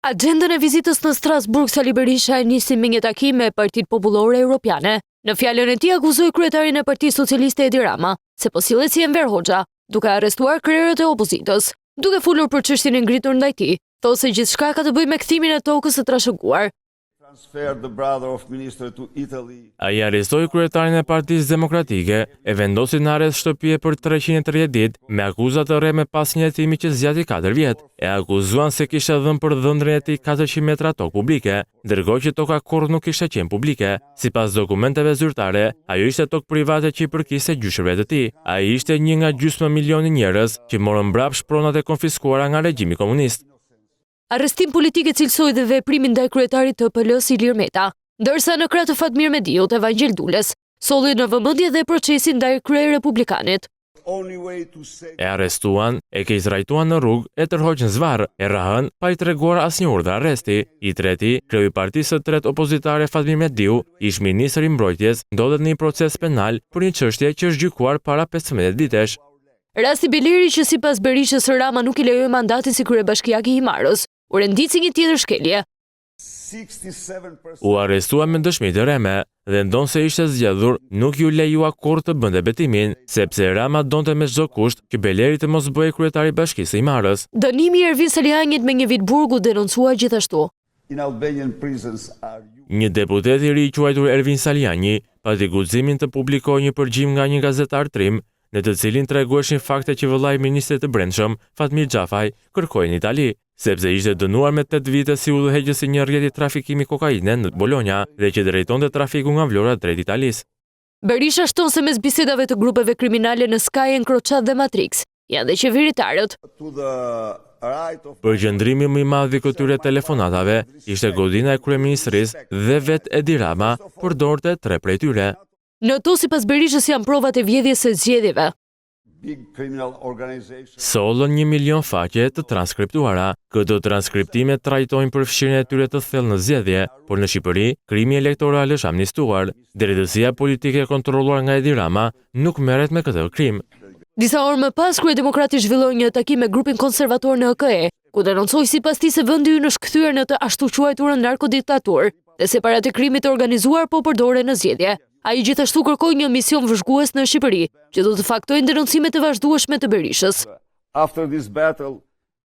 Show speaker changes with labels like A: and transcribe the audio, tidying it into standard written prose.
A: Agendën e vizitës në Strasburg, Sali Berisha e nisi me një takim me Partitë Popullore Europiane. Në fjalën e tij akuzoi kryetarin e Partisë Socialiste Edi Rama se po sillet si Enver Hoxha, duke arrestuar krerët e opozitës. Duke folur për çështjen e ngritur ndaj tij, thotë se gjithçka ka të bëjë me kthimin e tokës së trashëguar.
B: Ai arrestoi kryetarin e Partisë Demokratike e vendosi në arrest shtëpie për 330 ditë me akuza të rreme pas një hetimi që zgjati 4 vjet. E akuzuan se kishte dhënë për dhëndrin e tij 400 metra tokë publike, ndërkohë që toka kurrë nuk kishte qenë publike. Sipas dokumenteve zyrtare, ajo ishte tokë private që i përkiste gjyshërve të tij. Ai ishte një nga gjysmë milioni njerëz që morën mbrapsht pronat e konfiskuara nga regjimi komunist.
A: Arrestim politik e cilësoi dhe veprimin ndaj kryetarit të PL-s Ilir Meta, ndërsa në krah të Fatmir Mediut e Evangel Dules solli në vëmendje dhe procesin ndaj kryerepublikanit.
B: E arrestuan, e keqtrajtuan në rrugë, e tërhoqën zvarr, e rrahën pa i treguar asnjë urdhër arresti. I treti, kreu i partisë së tretë opozitare Fatmir Mediu, ish ministri i mbrojtjes, ndodhet në një proces penal për një çështje që është gjykuar para 15 vitesh.
A: Rasti Beleri që sipas Berishës Rama nuk i lejoi mandatin si kryebashkiak i Himarës, u rendici një tjetër shkelje.
B: U arrestua me dëshmi të rreme dhe ndonë se ishte zgjedhur, nuk ju lejua kurrë të bënte betimin, sepse Rama donte me çdo kusht që Beleri të mos bëhej kryetari i Bashkisë së Himarës.
A: Dënimi i Ervin Salihanit me një vit burg u denoncua gjithashtu.
B: Një deputet i ri i quajtur Ervin Saliani pati guximin të publikojë një përgjigje nga një gazetar trim, në të cilin tregueshin fakte që vëllai i ministrit të Brendshëm, Fatmir Xhafaj, kërkoi në Itali, sepse ishte dënuar me 8 vite si udhëheqës i një rrjeti trafikimi kokaine në Bologna dhe që drejtonte trafiku nga Vlora drejt Italisë.
A: Berisha shton se mes bisedave të grupeve kriminale në Sky, Encrochat dhe Matrix janë dhe qeveritarët.
B: Përqendrimi më i madh i këtyre telefonatave ishte godina e kryeministrisë dhe vetë Edi Rama përdorte 3 prej tyre.
A: Në to sipas Berishës janë provat e vjedhjes së zgjedhjeve.
B: Sollën 1 milion faqe të transkriptuara. Këto transkriptime trajtojnë përfshirjen e tyre të thellë në zgjedhje, por në Shqipëri krimi elektoral është amnistuar. Drejtësia politike e kontrolluar nga Edi Rama nuk merret me këtë krim.
A: Disa orë më pas, Kryedemokrati zhvilloi një takim me grupin konservator në HKE, ku denoncoi sipas tij se vendi ynë është kthyer në të ashtu quajturën narkodiktaturë dhe se para të krimit të organizuar po përdoren në zgjedhje. Ai gjithashtu kërkoi një mision vëzhgues në Shqipëri, që do të faktojë denoncimet e vazhdueshme të Berishës.